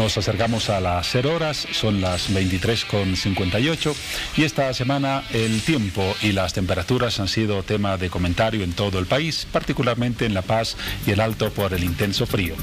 Nos acercamos a las 0 horas, son las 23:58 y esta semana el tiempo y las temperaturas han sido tema de comentario en todo el país, particularmente en La Paz y el Alto por el intenso frío.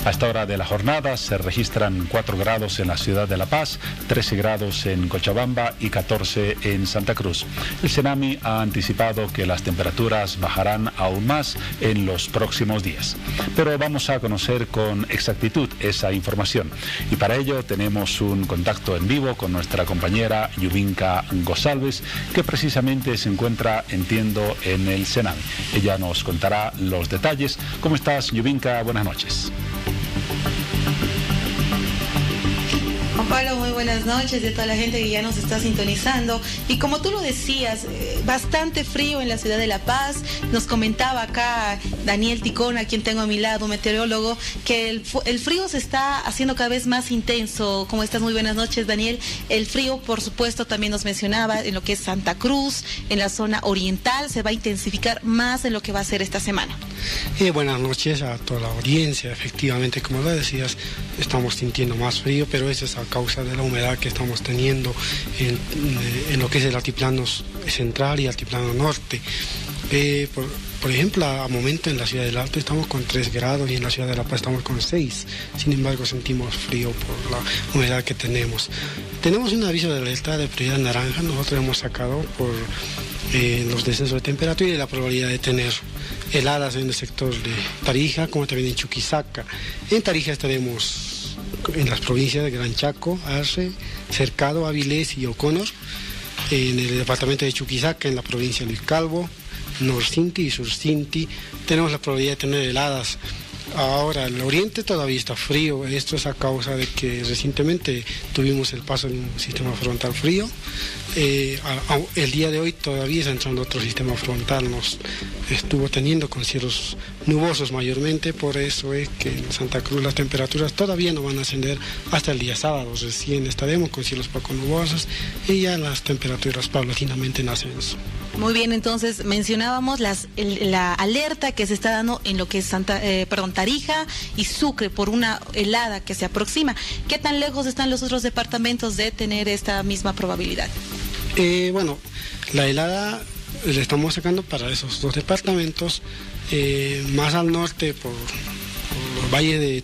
A esta hora de la jornada se registran 4 grados en la ciudad de La Paz, 13 grados en Cochabamba y 14 en Santa Cruz. El Senami ha anticipado que las temperaturas bajarán aún más en los próximos días. Pero vamos a conocer con exactitud esa información. Y para ello tenemos un contacto en vivo con nuestra compañera Yubinka González, que precisamente se encuentra, entiendo, en el Senami. Ella nos contará los detalles. ¿Cómo estás, Yubinka? Buenas noches. Juan Pablo, muy buenas noches de toda la gente que ya nos está sintonizando. Y como tú lo decías, bastante frío en la ciudad de La Paz. Nos comentaba acá Daniel Ticón, a quien tengo a mi lado, meteorólogo, que el frío se está haciendo cada vez más intenso. ¿Cómo estás? Muy buenas noches, Daniel. El frío, por supuesto, también nos mencionaba en lo que es Santa Cruz, en la zona oriental, se va a intensificar más en lo que va a ser esta semana. Buenas noches a toda la audiencia. Efectivamente, como lo decías, estamos sintiendo más frío, pero eso es a causa de la humedad que estamos teniendo en lo que es el altiplano central y altiplano norte. Por ejemplo, a momento en la ciudad del Alto estamos con 3 grados y en la ciudad de La Paz estamos con 6. Sin embargo, sentimos frío por la humedad que tenemos. Tenemos un aviso de alerta de prioridad naranja. Nosotros hemos sacado por los descensos de temperatura y la probabilidad de tener heladas en el sector de Tarija, como también en Chuquisaca. En Tarija estaremos en las provincias de Gran Chaco, Arce, Cercado, Avilés y Oconor. En el departamento de Chuquisaca, en la provincia de Luis Calvo, Norcinti y Surcinti, tenemos la probabilidad de tener heladas. Ahora, el oriente todavía está frío. Esto es a causa de que recientemente tuvimos el paso de un sistema frontal frío. El día de hoy todavía está entrando otro sistema frontal, nos estuvo teniendo con cielos nubosos mayormente, por eso es que en Santa Cruz las temperaturas todavía no van a ascender hasta el día sábado. Recién estaremos con cielos poco nubosos y ya las temperaturas paulatinamente en ascenso. Muy bien, entonces mencionábamos la alerta que se está dando en lo que es Tarija y Sucre por una helada que se aproxima. ¿Qué tan lejos están los otros departamentos de tener esta misma probabilidad? Bueno, la helada la estamos sacando para esos dos departamentos. Más al norte, por los valles de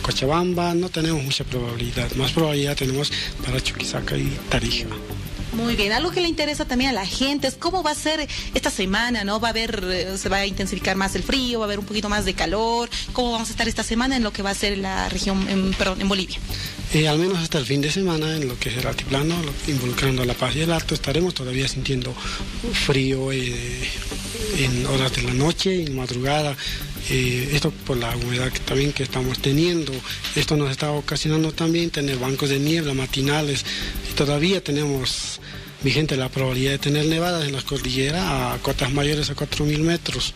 Cochabamba, no tenemos mucha probabilidad. Más probabilidad tenemos para Chuquisaca y Tarija. Muy bien, algo que le interesa también a la gente es cómo va a ser esta semana, ¿no? Se va a intensificar más el frío, va a haber un poquito más de calor. ¿Cómo vamos a estar esta semana en lo que va a ser la región, en Bolivia? Al menos hasta el fin de semana, en lo que es el altiplano, involucrando a La Paz y el Alto, estaremos todavía sintiendo frío en horas de la noche, en madrugada. Esto por la humedad que estamos teniendo. Esto nos está ocasionando también tener bancos de niebla matinales. Y todavía tenemos vigente la probabilidad de tener nevadas en las cordilleras a cotas mayores a 4.000 metros.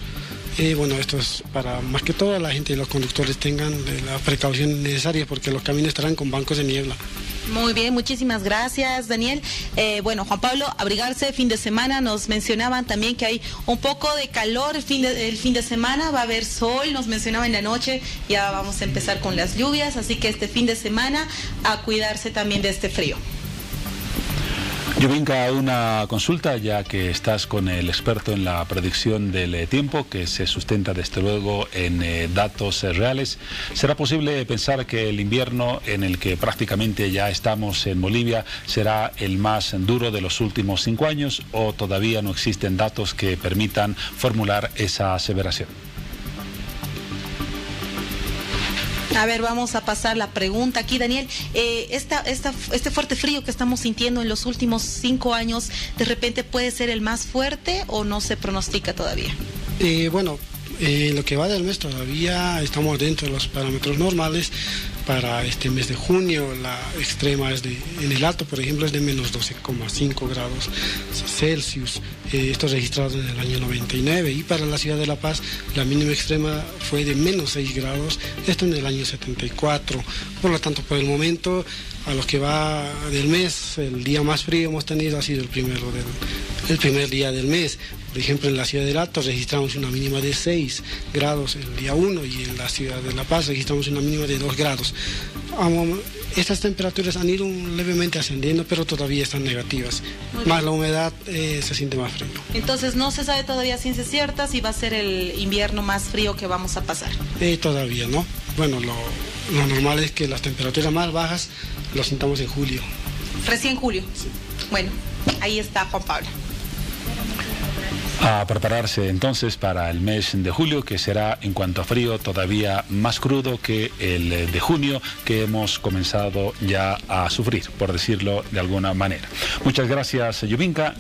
Bueno, esto es para más que todo la gente y los conductores tengan la precaución necesaria porque los caminos estarán con bancos de niebla. Muy bien, muchísimas gracias, Daniel. Bueno, Juan Pablo, abrigarse fin de semana. Nos mencionaban también que hay un poco de calor el fin de semana, va a haber sol, nos mencionaban en la noche, ya vamos a empezar con las lluvias, así que este fin de semana a cuidarse también de este frío. Yubinka, una consulta, ya que estás con el experto en la predicción del tiempo, que se sustenta desde luego en datos reales. ¿Será posible pensar que el invierno, en el que prácticamente ya estamos en Bolivia, será el más duro de los últimos 5 años, o todavía no existen datos que permitan formular esa aseveración? A ver, vamos a pasar la pregunta aquí, Daniel. Este fuerte frío que estamos sintiendo en los últimos 5 años, ¿de repente puede ser el más fuerte o no se pronostica todavía? Bueno, lo que va del mes todavía estamos dentro de los parámetros normales. Para este mes de junio, la extrema en el Alto, por ejemplo, es de menos 12,5 grados Celsius. Esto es registrado en el año 99. Y para la ciudad de La Paz, la mínima extrema fue de menos 6 grados, esto en el año 74. Por lo tanto, por el momento, a lo que va del mes, el día más frío hemos tenido ha sido el primer día del mes. Por ejemplo, en la ciudad del Alto registramos una mínima de 6 grados el día 1 y en la ciudad de La Paz registramos una mínima de 2 grados. Estas temperaturas han ido levemente ascendiendo, pero todavía están negativas. Más la humedad se siente más frío. Entonces no se sabe todavía ciencia cierta si va a ser el invierno más frío que vamos a pasar. Todavía no. Bueno, lo normal es que las temperaturas más bajas lo sintamos en julio. Recién julio. Sí. Bueno, ahí está Juan Pablo. A prepararse entonces para el mes de julio, que será en cuanto a frío todavía más crudo que el de junio, que hemos comenzado ya a sufrir, por decirlo de alguna manera. Muchas gracias, Yubinka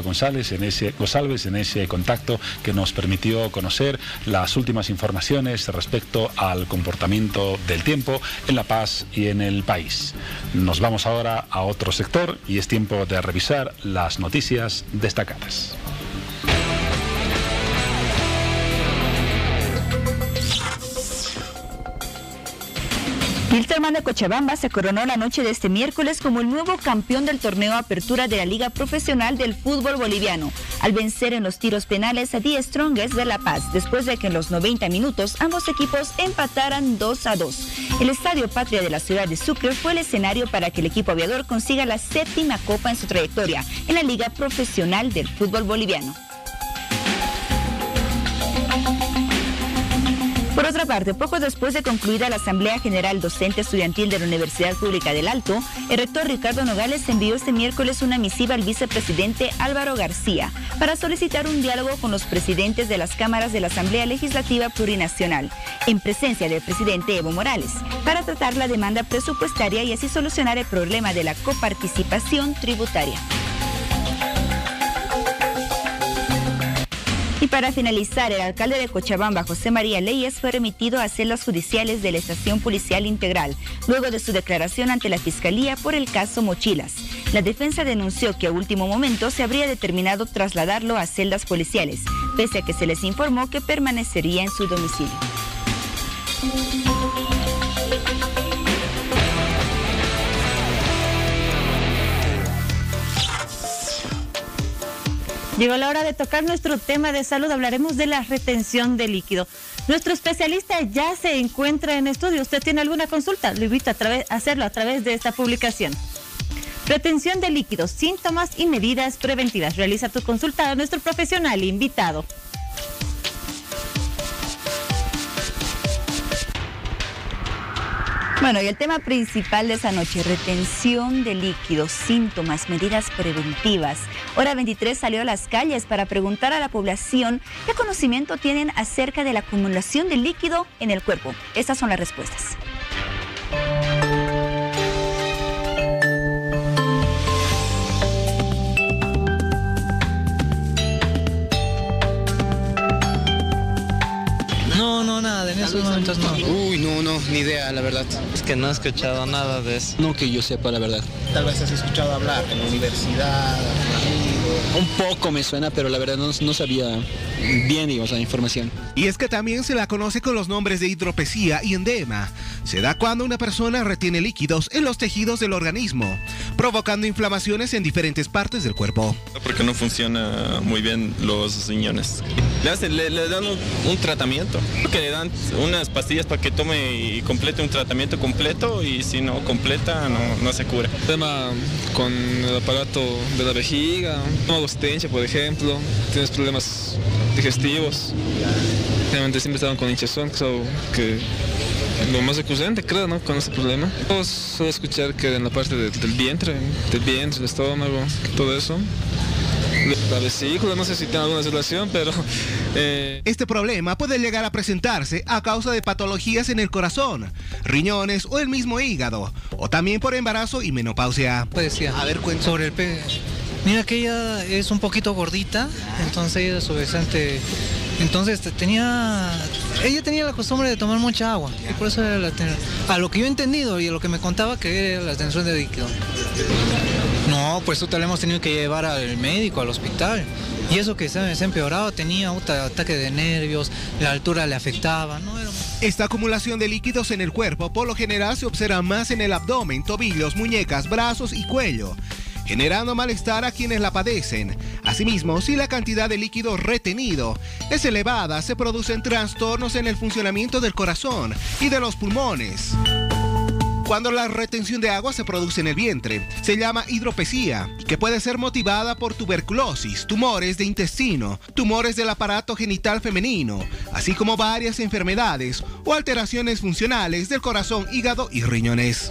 González, en ese contacto que nos permitió conocer las últimas informaciones respecto al comportamiento del tiempo en La Paz y en el país. Nos vamos ahora a otro sector y es tiempo de revisar las noticias destacadas. Wilstermann de Cochabamba se coronó la noche de este miércoles como el nuevo campeón del torneo Apertura de la Liga Profesional del Fútbol Boliviano, al vencer en los tiros penales a The Strongest de La Paz, después de que en los 90 minutos ambos equipos empataran 2-2. El Estadio Patria de la ciudad de Sucre fue el escenario para que el equipo aviador consiga la 7ª copa en su trayectoria en la Liga Profesional del Fútbol Boliviano. Por otra parte, poco después de concluida la Asamblea General Docente Estudiantil de la Universidad Pública del Alto, el rector Ricardo Nogales envió este miércoles una misiva al vicepresidente Álvaro García para solicitar un diálogo con los presidentes de las cámaras de la Asamblea Legislativa Plurinacional, en presencia del presidente Evo Morales, para tratar la demanda presupuestaria y así solucionar el problema de la coparticipación tributaria. Y para finalizar, el alcalde de Cochabamba, José María Leyes, fue remitido a celdas judiciales de la Estación Policial Integral, luego de su declaración ante la Fiscalía por el caso Mochilas. La defensa denunció que a último momento se habría determinado trasladarlo a celdas policiales, pese a que se les informó que permanecería en su domicilio. Llegó la hora de tocar nuestro tema de salud. Hablaremos de la retención de líquido. Nuestro especialista ya se encuentra en estudio. ¿Usted tiene alguna consulta? Lo invito a hacerlo a través de esta publicación. Retención de líquidos, síntomas y medidas preventivas. Realiza tu consulta a nuestro profesional invitado. Bueno, y el tema principal de esa noche, retención de líquidos, síntomas, medidas preventivas. Hora 23 salió a las calles para preguntar a la población qué conocimiento tienen acerca de la acumulación de líquido en el cuerpo. Estas son las respuestas. No, nada, en esos momentos no. Uy, no, ni idea, la verdad. Es que no he escuchado nada de eso. No que yo sepa, la verdad. Tal vez has escuchado hablar en la universidad, Un poco me suena, pero la verdad no sabía bien, digamos, la información. Y es que también se la conoce con los nombres de hidropesía y endema. Se da cuando una persona retiene líquidos en los tejidos del organismo, provocando inflamaciones en diferentes partes del cuerpo. Porque no funciona muy bien los riñones. Le dan un tratamiento, que le dan unas pastillas para que tome y complete un tratamiento completo, y si no completa no se cura. Tema con el aparato de la vejiga, abstinencia, por ejemplo, tienes problemas digestivos. Realmente siempre estaban con hinchazón, que lo más recurrente, creo, ¿no? Con ese problema. Suelo escuchar que en la parte del vientre, el estómago, todo eso. La vesícula, no sé si tiene alguna relación, pero... Este problema puede llegar a presentarse a causa de patologías en el corazón, riñones o el mismo hígado, o también por embarazo y menopausia. A ver, cuenta. Sobre el peso. Mira que ella es un poquito gordita, entonces ella es obesante. Entonces ella tenía la costumbre de tomar mucha agua, y por eso era a lo que yo he entendido y a lo que me contaba, que era la retención de líquido. No, pues tú te la hemos tenido que llevar al médico, al hospital. Y eso que se ha empeorado, tenía un ataque de nervios, la altura le afectaba, ¿no? Esta acumulación de líquidos en el cuerpo por lo general se observa más en el abdomen, tobillos, muñecas, brazos y cuello. generando malestar a quienes la padecen. Asimismo, si la cantidad de líquido retenido es elevada, se producen trastornos en el funcionamiento del corazón y de los pulmones. Cuando la retención de agua se produce en el vientre, se llama hidropesía, que puede ser motivada por tuberculosis, tumores de intestino, tumores del aparato genital femenino, así como varias enfermedades o alteraciones funcionales del corazón, hígado y riñones.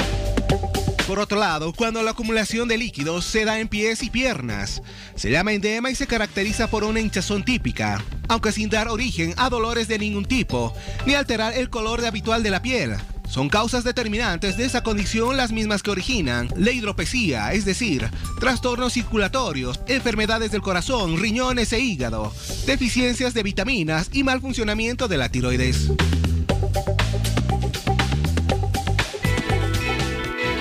Por otro lado, cuando la acumulación de líquidos se da en pies y piernas, se llama edema y se caracteriza por una hinchazón típica, aunque sin dar origen a dolores de ningún tipo, ni alterar el color habitual de la piel. Son causas determinantes de esa condición las mismas que originan la hidropesía, es decir, trastornos circulatorios, enfermedades del corazón, riñones e hígado, deficiencias de vitaminas y mal funcionamiento de la tiroides.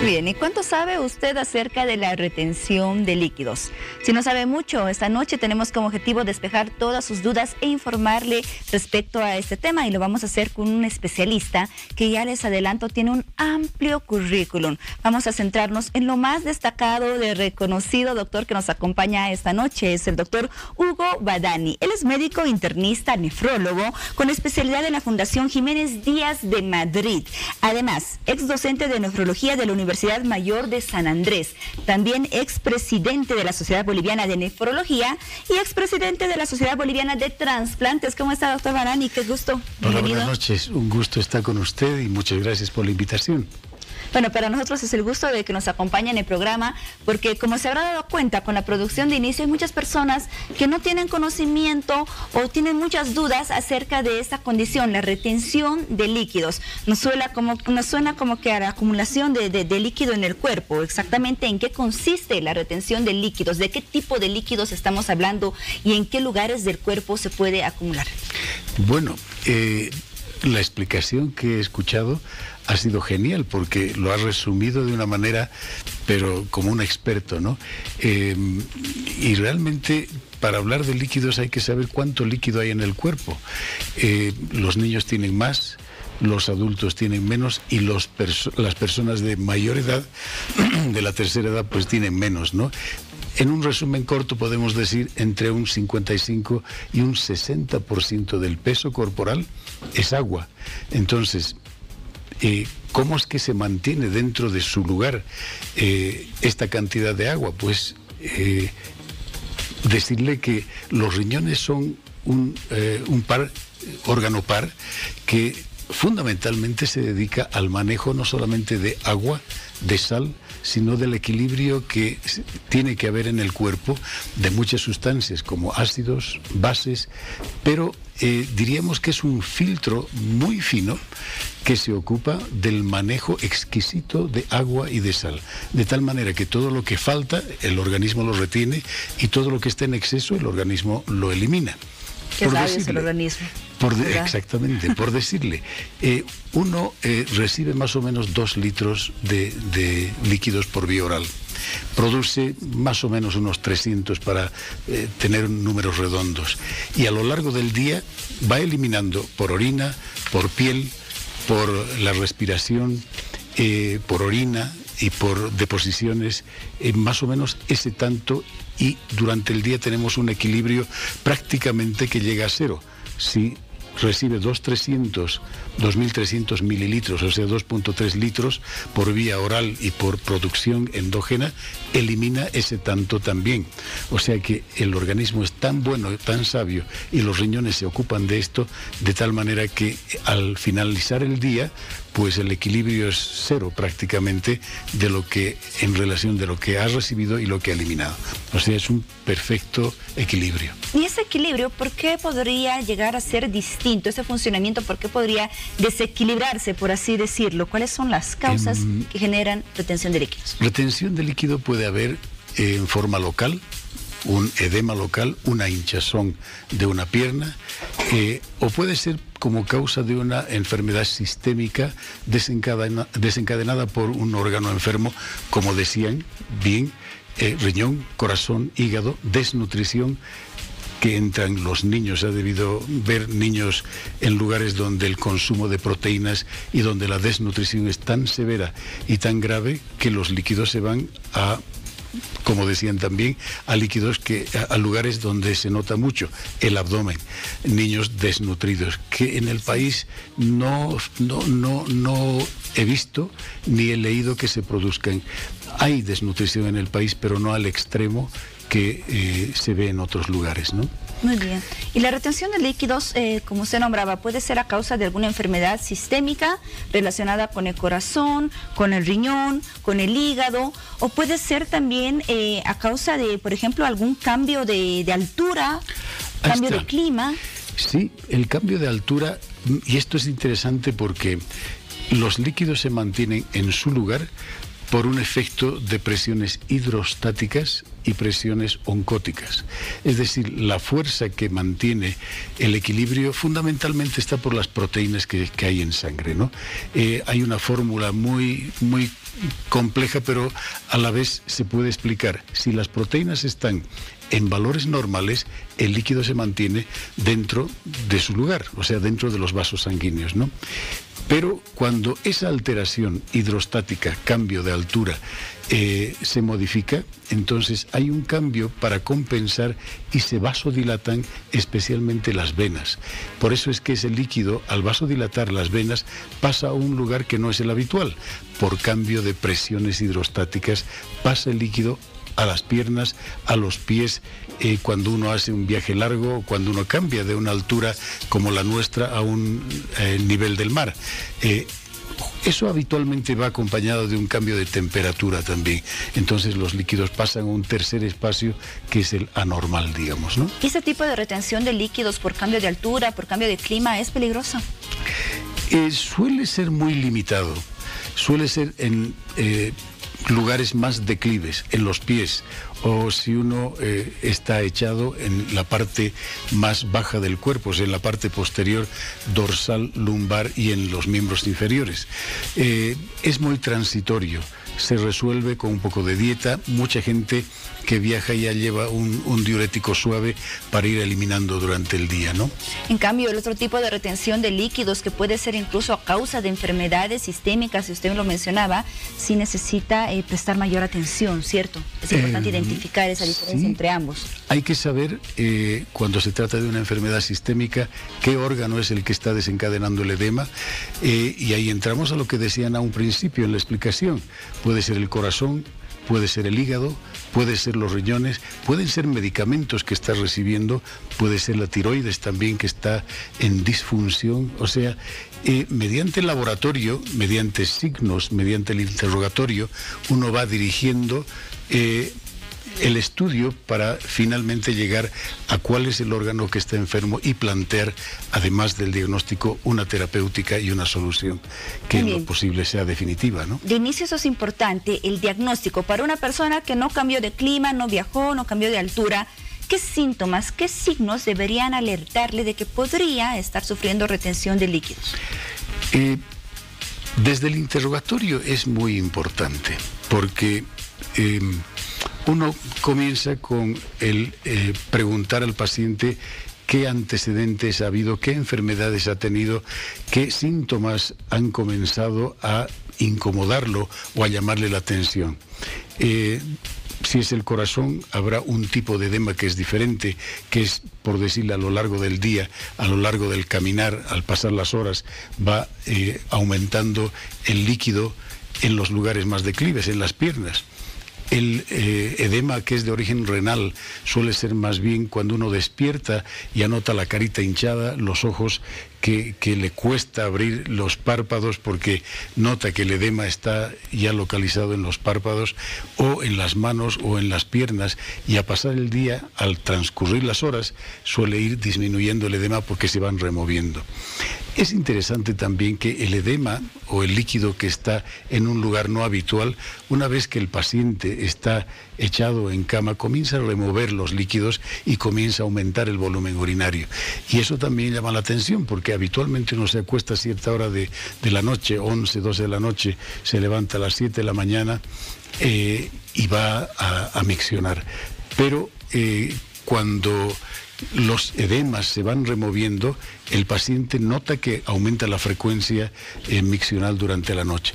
Bien, ¿y cuánto sabe usted acerca de la retención de líquidos? Si no sabe mucho, esta noche tenemos como objetivo despejar todas sus dudas e informarle respecto a este tema, y lo vamos a hacer con un especialista que, ya les adelanto, tiene un amplio currículum. Vamos a centrarnos en lo más destacado del reconocido doctor que nos acompaña esta noche. Es el doctor Hugo Badani. Él es médico internista, nefrólogo, con especialidad en la Fundación Jiménez Díaz de Madrid. Además, ex docente de nefrología de la Universidad Mayor de San Andrés, también expresidente de la Sociedad Boliviana de Nefrología y expresidente de la Sociedad Boliviana de Transplantes. ¿Cómo está, doctor Badani? Qué gusto. Hola, buenas noches. Un gusto estar con usted y muchas gracias por la invitación. Bueno, para nosotros es el gusto de que nos acompañe en el programa, porque como se habrá dado cuenta, con la producción de inicio hay muchas personas que no tienen conocimiento o tienen muchas dudas acerca de esta condición, la retención de líquidos. Nos suena como que a la acumulación de líquido en el cuerpo. Exactamente en qué consiste la retención de líquidos, de qué tipo de líquidos estamos hablando y en qué lugares del cuerpo se puede acumular. Bueno, la explicación que he escuchado ha sido genial, porque lo ha resumido de una manera, pero como un experto, ¿no? Y realmente, para hablar de líquidos hay que saber cuánto líquido hay en el cuerpo. Los niños tienen más, los adultos tienen menos, y las personas de mayor edad, de la tercera edad, pues tienen menos, ¿no? En un resumen corto podemos decir entre un 55 y un 60% del peso corporal es agua. Entonces, ¿cómo es que se mantiene dentro de su lugar esta cantidad de agua? Pues decirle que los riñones son un órgano par que fundamentalmente se dedica al manejo no solamente de agua, de sal, sino del equilibrio que tiene que haber en el cuerpo de muchas sustancias como ácidos, bases, pero diríamos que es un filtro muy fino que se ocupa del manejo exquisito de agua y de sal, de tal manera que todo lo que falta el organismo lo retiene y todo lo que está en exceso el organismo lo elimina. ¿Qué sabio es el organismo? Exactamente, por decirle, uno recibe más o menos 2 litros de líquidos por vía oral. Produce más o menos unos 300 para tener números redondos. Y a lo largo del día va eliminando por orina, por piel, por la respiración, por orina y por deposiciones, más o menos ese tanto, y durante el día tenemos un equilibrio prácticamente que llega a cero. Si recibe 2.300 mililitros, o sea 2.3 litros por vía oral y por producción endógena, elimina ese tanto también. O sea que el organismo es tan bueno, tan sabio, y los riñones se ocupan de esto de tal manera que al finalizar el día, pues el equilibrio es cero prácticamente de lo que, en relación de lo que ha recibido y lo que ha eliminado. O sea, es un perfecto equilibrio. ¿Y ese equilibrio por qué podría llegar a ser distinto? Ese funcionamiento, ¿por qué podría desequilibrarse, por así decirlo? ¿Cuáles son las causas que generan retención de líquidos? Retención de líquido puede haber en forma local, un edema local, una hinchazón de una pierna, o puede ser como causa de una enfermedad sistémica desencadenada por un órgano enfermo, como decían bien, riñón, corazón, hígado, desnutrición, que entran los niños. Ha debido ver niños en lugares donde el consumo de proteínas y donde la desnutrición es tan severa y tan grave que los líquidos se van a como decían también, a líquidos a lugares donde se nota mucho, el abdomen, niños desnutridos, que en el país no he visto ni he leído que se produzcan. Hay desnutrición en el país, pero no al extremo que se ve en otros lugares, ¿no? Muy bien. Y la retención de líquidos, como usted nombraba, puede ser a causa de alguna enfermedad sistémica relacionada con el corazón, con el riñón, con el hígado, o puede ser también a causa de, por ejemplo, algún cambio de altura, cambio de clima. Sí, el cambio de altura, y esto es interesante porque los líquidos se mantienen en su lugar por un efecto de presiones hidrostáticas y presiones oncóticas. Es decir, la fuerza que mantiene el equilibrio fundamentalmente está por las proteínas que hay en sangre, ¿no? Hay una fórmula muy compleja, pero a la vez se puede explicar. Si las proteínas están en valores normales, el líquido se mantiene dentro de su lugar, o sea, dentro de los vasos sanguíneos, ¿no? Pero cuando esa alteración hidrostática, cambio de altura, se modifica, entonces hay un cambio para compensar y se vasodilatan especialmente las venas. Por eso es que ese líquido, al vasodilatar las venas, pasa a un lugar que no es el habitual. Por cambio de presiones hidrostáticas, pasa el líquido a las piernas, a los pies, cuando uno hace un viaje largo, cuando uno cambia de una altura como la nuestra a un nivel del mar. Eso habitualmente va acompañado de un cambio de temperatura también. Entonces los líquidos pasan a un tercer espacio que es el anormal, digamos, ¿no? ¿Ese tipo de retención de líquidos por cambio de altura, por cambio de clima, es peligroso? Suele ser muy limitado. Suele ser en lugares más declives, en los pies, o si uno está echado en la parte más baja del cuerpo, o sea, en la parte posterior, dorsal, lumbar y en los miembros inferiores. Es muy transitorio, se resuelve con un poco de dieta. Mucha gente que viaja ya lleva un diurético suave para ir eliminando durante el día, ¿no? En cambio, el otro tipo de retención de líquidos, que puede ser incluso a causa de enfermedades sistémicas, si usted lo mencionaba, sí necesita prestar mayor atención, ¿cierto? Es importante identificar esa diferencia entre ambos. Hay que saber, cuando se trata de una enfermedad sistémica, qué órgano es el que está desencadenando el edema, y ahí entramos a lo que decían a un principio en la explicación. Puede ser el corazón, puede ser el hígado, puede ser los riñones, pueden ser medicamentos que está recibiendo, puede ser la tiroides también que está en disfunción. O sea, mediante el laboratorio, mediante signos, mediante el interrogatorio, uno va dirigiendo el estudio para finalmente llegar a cuál es el órgano que está enfermo y plantear, además del diagnóstico, una terapéutica y una solución que en lo posible sea definitiva, ¿no? De inicio eso es importante, el diagnóstico. Para una persona que no cambió de clima, no viajó, no cambió de altura, ¿qué síntomas, qué signos deberían alertarle de que podría estar sufriendo retención de líquidos? Desde el interrogatorio es muy importante, porque uno comienza con el preguntar al paciente qué antecedentes ha habido, qué enfermedades ha tenido, qué síntomas han comenzado a incomodarlo o a llamarle la atención. Si es el corazón, habrá un tipo de edema que es diferente, que es, por decirle, a lo largo del día, a lo largo del caminar, al pasar las horas, va aumentando el líquido en los lugares más declives, en las piernas. El edema, que es de origen renal, suele ser más bien cuando uno despierta y anota la carita hinchada, los ojos que le cuesta abrir los párpados porque nota que el edema está ya localizado en los párpados o en las manos o en las piernas, y a pasar el día, al transcurrir las horas, suele ir disminuyendo el edema porque se van removiendo. Es interesante también que el edema o el líquido que está en un lugar no habitual, una vez que el paciente está echado en cama, comienza a remover los líquidos y comienza a aumentar el volumen urinario. Y eso también llama la atención, porque habitualmente uno se acuesta a cierta hora de la noche, 11, 12 de la noche, se levanta a las 7 de la mañana y va a miccionar. Pero cuando los edemas se van removiendo, el paciente nota que aumenta la frecuencia miccional durante la noche.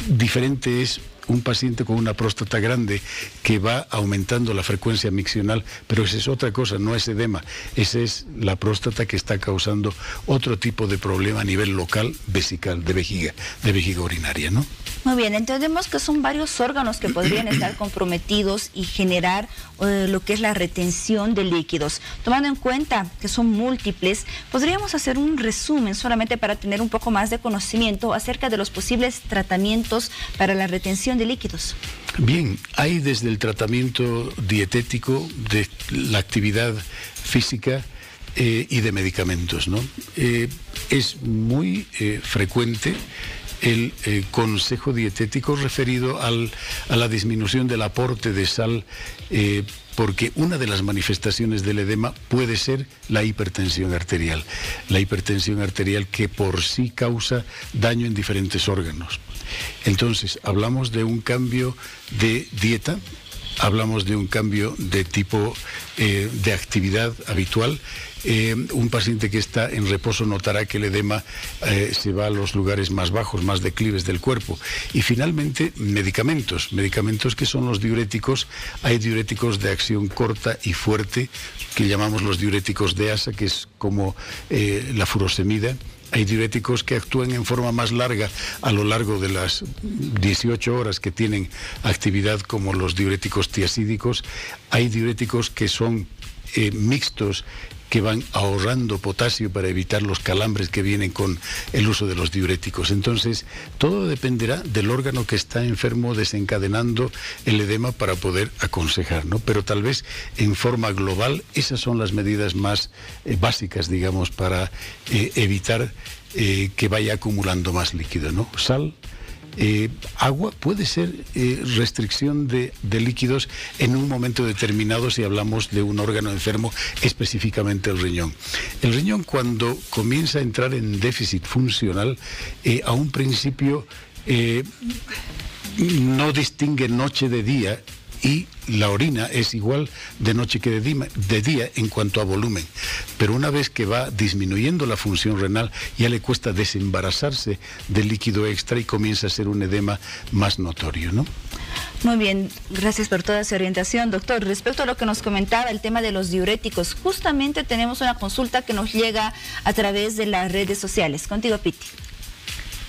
Diferente es un paciente con una próstata grande que va aumentando la frecuencia miccional, pero esa es otra cosa, no es edema, esa es la próstata que está causando otro tipo de problema a nivel local vesical, de vejiga urinaria, ¿no? Muy bien, entendemos que son varios órganos que podrían estar comprometidos y generar lo que es la retención de líquidos. Tomando en cuenta que son múltiples, podríamos hacer un resumen solamente para tener un poco más de conocimiento acerca de los posibles tratamientos para la retención de líquidos. Bien, hay desde el tratamiento dietético, de la actividad física, y de medicamentos, ¿no? Es muy frecuente el consejo dietético referido a la disminución del aporte de sal, porque una de las manifestaciones del edema puede ser la hipertensión arterial. La hipertensión arterial que por sí causa daño en diferentes órganos. Entonces, hablamos de un cambio de dieta, hablamos de un cambio de tipo de actividad habitual. Un paciente que está en reposo notará que el edema se va a los lugares más bajos, más declives del cuerpo. Y finalmente, medicamentos que son los diuréticos. Hay diuréticos de acción corta y fuerte, que llamamos los diuréticos de ASA, que es como la furosemida. Hay diuréticos que actúan en forma más larga a lo largo de las 18 horas que tienen actividad, como los diuréticos tiazídicos. Hay diuréticos que son mixtos, que van ahorrando potasio para evitar los calambres que vienen con el uso de los diuréticos. Entonces, todo dependerá del órgano que está enfermo desencadenando el edema para poder aconsejar, ¿no? Pero tal vez en forma global, esas son las medidas más básicas, digamos, para evitar que vaya acumulando más líquido, ¿no? Sal, agua, puede ser restricción de líquidos en un momento determinado si hablamos de un órgano enfermo, específicamente el riñón. El riñón, cuando comienza a entrar en déficit funcional, a un principio no distingue noche de día, y la orina es igual de noche que de día en cuanto a volumen. Pero una vez que va disminuyendo la función renal, ya le cuesta desembarazarse del líquido extra y comienza a ser un edema más notorio, ¿no? Muy bien, gracias por toda esa orientación, doctor. Respecto a lo que nos comentaba, el tema de los diuréticos, justamente tenemos una consulta que nos llega a través de las redes sociales. Contigo, Piti.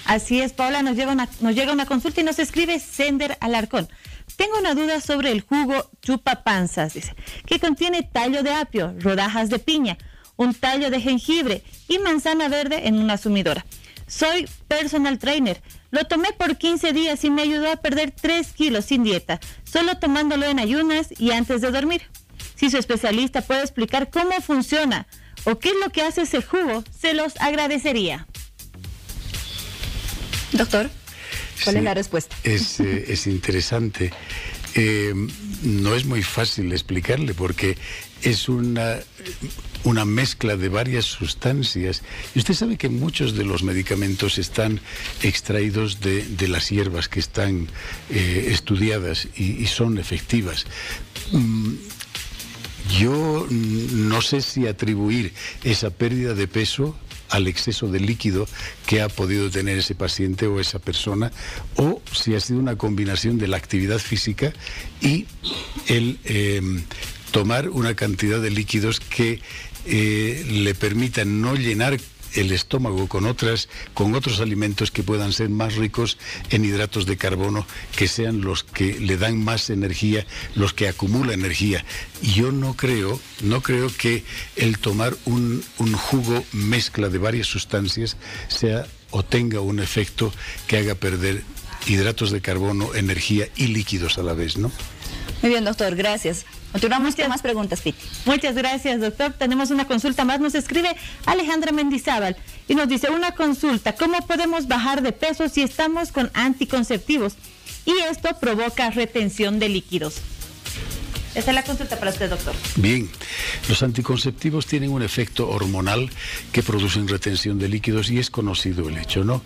Así es, Paola, nos llega una consulta y nos escribe Sender Alarcón. Tengo una duda sobre el jugo chupa panzas, dice, que contiene tallo de apio, rodajas de piña, un tallo de jengibre y manzana verde en una sumidora. Soy personal trainer. Lo tomé por 15 días y me ayudó a perder 3 kilos sin dieta, solo tomándolo en ayunas y antes de dormir. Si su especialista puede explicar cómo funciona o qué es lo que hace ese jugo, se los agradecería. Doctor, ¿cuál es la respuesta? Es interesante. No es muy fácil explicarle porque es una mezcla de varias sustancias. Y usted sabe que muchos de los medicamentos están extraídos de las hierbas que están estudiadas y son efectivas. Yo no sé si atribuir esa pérdida de peso al exceso de líquido que ha podido tener ese paciente o esa persona, o si ha sido una combinación de la actividad física y el tomar una cantidad de líquidos que le permitan no llenar el estómago con otros alimentos que puedan ser más ricos en hidratos de carbono, que sean los que le dan más energía, los que acumulan energía. Y yo no creo que el tomar un jugo mezcla de varias sustancias sea o tenga un efecto que haga perder hidratos de carbono, energía y líquidos a la vez, ¿no? Muy bien, doctor, gracias. Continuamos con más preguntas, Piti. Muchas gracias, doctor. Tenemos una consulta más. Nos escribe Alejandra Mendizábal y nos dice, una consulta, ¿cómo podemos bajar de peso si estamos con anticonceptivos? Y esto provoca retención de líquidos. Esta es la consulta para usted, doctor. Bien, los anticonceptivos tienen un efecto hormonal que producen retención de líquidos y es conocido el hecho, ¿no?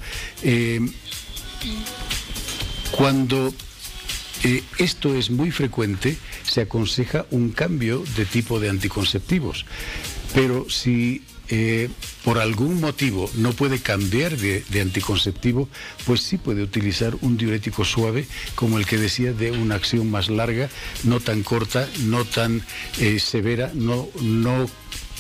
Cuando esto es muy frecuente, se aconseja un cambio de tipo de anticonceptivos. Pero si por algún motivo no puede cambiar de anticonceptivo, pues sí puede utilizar un diurético suave, como el que decía, de una acción más larga, no tan corta, no tan severa,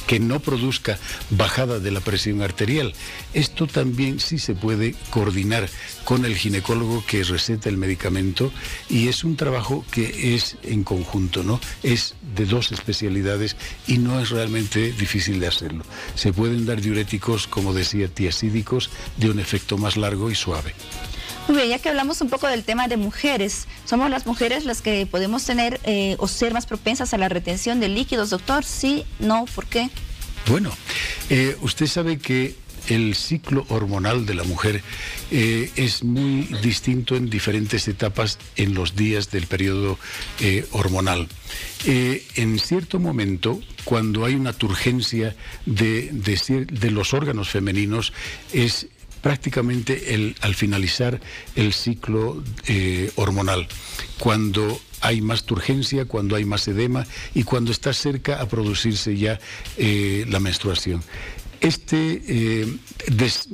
que no produzca bajada de la presión arterial. Esto también sí se puede coordinar con el ginecólogo que receta el medicamento, y es un trabajo que es en conjunto, ¿no? Es de dos especialidades y no es realmente difícil de hacerlo. Se pueden dar diuréticos, como decía, tiazídicos, de un efecto más largo y suave. Muy bien, ya que hablamos un poco del tema de mujeres, ¿somos las mujeres las que podemos tener o ser más propensas a la retención de líquidos, doctor? Sí, no, ¿por qué? Bueno, usted sabe que el ciclo hormonal de la mujer es muy distinto en diferentes etapas en los días del periodo hormonal. En cierto momento, cuando hay una turgencia de los órganos femeninos, es prácticamente al finalizar el ciclo hormonal, cuando hay más turgencia, cuando hay más edema y cuando está cerca a producirse ya la menstruación.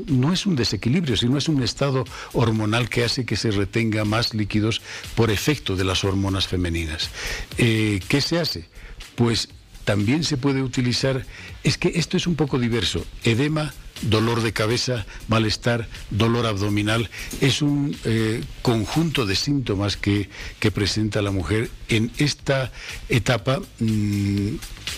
No es un desequilibrio, sino es un estado hormonal que hace que se retenga más líquidos por efecto de las hormonas femeninas. ¿Qué se hace? Pues también se puede utilizar, es que esto es un poco diverso, edema, dolor de cabeza, malestar, dolor abdominal, es un conjunto de síntomas que presenta la mujer en esta etapa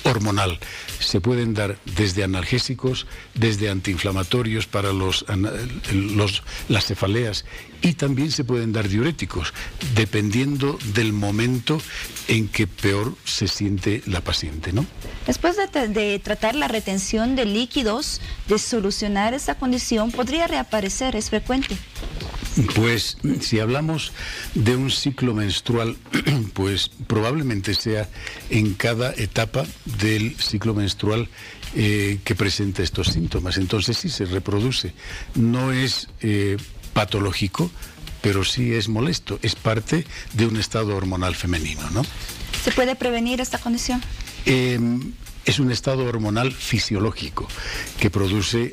hormonal. Se pueden dar desde analgésicos, desde antiinflamatorios para las cefaleas, y también se pueden dar diuréticos, dependiendo del momento en que peor se siente la paciente, ¿no? Después de tratar la retención de líquidos, de solucionar esta condición, ¿podría reaparecer? ¿Es frecuente? Pues si hablamos de un ciclo menstrual, pues probablemente sea en cada etapa del ciclo menstrual que presenta estos síntomas. Entonces sí se reproduce. No es patológico, pero sí es molesto. Es parte de un estado hormonal femenino, ¿no? ¿Se puede prevenir esta condición? Es un estado hormonal fisiológico que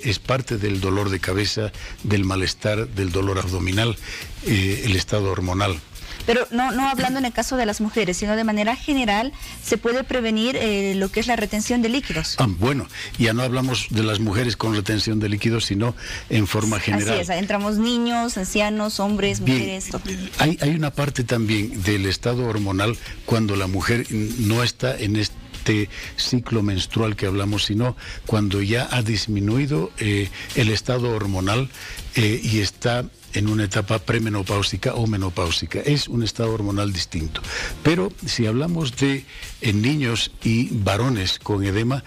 es parte del dolor de cabeza, del malestar, del dolor abdominal, el estado hormonal. Pero no hablando en el caso de las mujeres, sino de manera general, ¿se puede prevenir lo que es la retención de líquidos? Bueno, ya no hablamos de las mujeres con retención de líquidos, sino en forma general. Así es, entramos niños, ancianos, hombres, mujeres. Hay una parte también del estado hormonal cuando la mujer no está en este ciclo menstrual que hablamos, sino cuando ya ha disminuido el estado hormonal y está en una etapa premenopáusica o menopáusica. Es un estado hormonal distinto. Pero si hablamos de niños y varones con edema,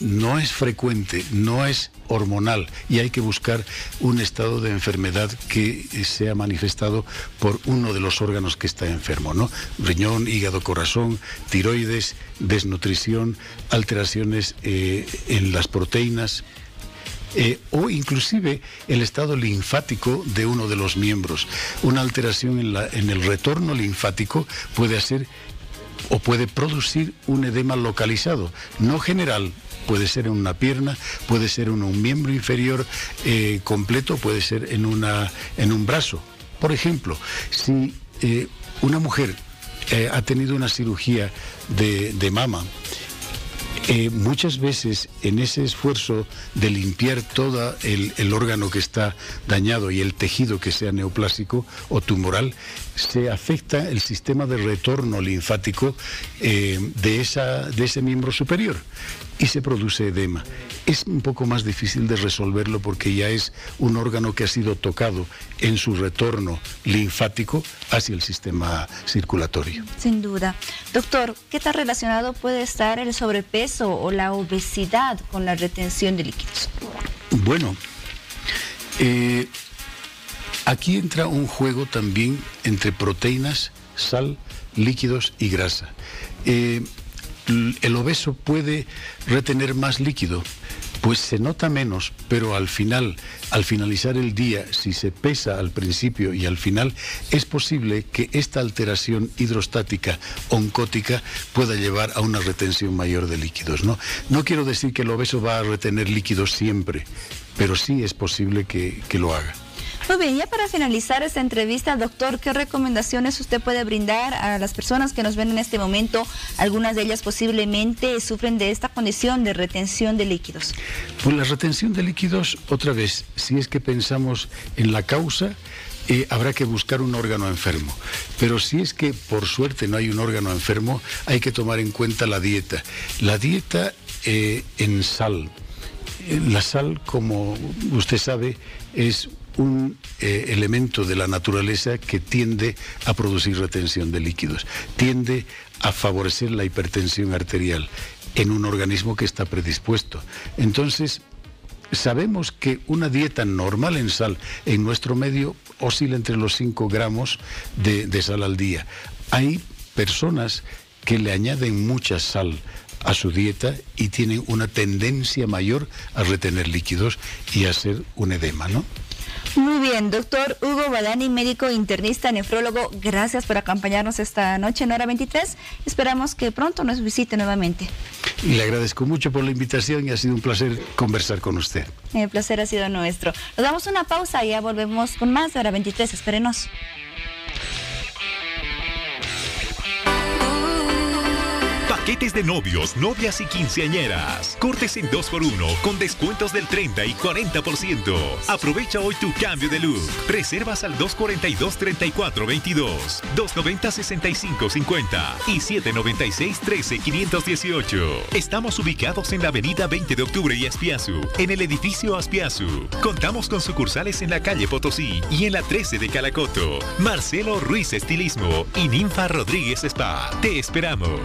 no es frecuente, no es hormonal, y hay que buscar un estado de enfermedad que sea manifestado por uno de los órganos que está enfermo, ¿no? Riñón, hígado, corazón, tiroides, desnutrición, alteraciones en las proteínas, o inclusive el estado linfático de uno de los miembros. Una alteración en el retorno linfático puede hacer o puede producir un edema localizado, no general. Puede ser en una pierna, puede ser en un miembro inferior completo, puede ser en un brazo. Por ejemplo, si una mujer ha tenido una cirugía de mama, muchas veces en ese esfuerzo de limpiar todo el órgano que está dañado y el tejido que sea neoplásico o tumoral, se afecta el sistema de retorno linfático de ese miembro superior y se produce edema. Es un poco más difícil de resolverlo porque ya es un órgano que ha sido tocado en su retorno linfático hacia el sistema circulatorio. Sin duda. Doctor, ¿qué tan relacionado puede estar el sobrepeso o la obesidad con la retención de líquidos? Bueno, aquí entra un juego también entre proteínas, sal, líquidos y grasa. El obeso puede retener más líquido, pues se nota menos, pero al finalizar el día, si se pesa al principio y al final, es posible que esta alteración hidrostática oncótica pueda llevar a una retención mayor de líquidos, ¿no? No quiero decir que el obeso va a retener líquidos siempre, pero sí es posible que lo haga. Muy bien, ya para finalizar esta entrevista, doctor, ¿qué recomendaciones usted puede brindar a las personas que nos ven en este momento? Algunas de ellas posiblemente sufren de esta condición de retención de líquidos. Pues la retención de líquidos, otra vez, si es que pensamos en la causa, habrá que buscar un órgano enfermo. Pero si es que por suerte no hay un órgano enfermo, hay que tomar en cuenta la dieta. La dieta en sal. La sal, como usted sabe, es un elemento de la naturaleza que tiende a producir retención de líquidos, tiende a favorecer la hipertensión arterial en un organismo que está predispuesto. Entonces, sabemos que una dieta normal en sal en nuestro medio oscila entre los 5 gramos de sal al día. Hay personas que le añaden mucha sal a su dieta y tienen una tendencia mayor a retener líquidos y a hacer un edema, ¿no? Muy bien, doctor Hugo Badani, médico internista, nefrólogo, gracias por acompañarnos esta noche en Hora 23. Esperamos que pronto nos visite nuevamente. Y le agradezco mucho por la invitación y ha sido un placer conversar con usted. El placer ha sido nuestro. Nos damos una pausa y ya volvemos con más de Hora 23. Espérenos. Paquetes de novios, novias y quinceañeras. Cortes en 2x1 con descuentos del 30 y 40%. Aprovecha hoy tu cambio de look. Reservas al 242-3422, 290-6550 y 796-13-518. Estamos ubicados en la avenida 20 de octubre y Aspiazu, en el edificio Aspiazu. Contamos con sucursales en la calle Potosí y en la 13 de Calacoto. Marcelo Ruiz Estilismo y Ninfa Rodríguez Spa. Te esperamos.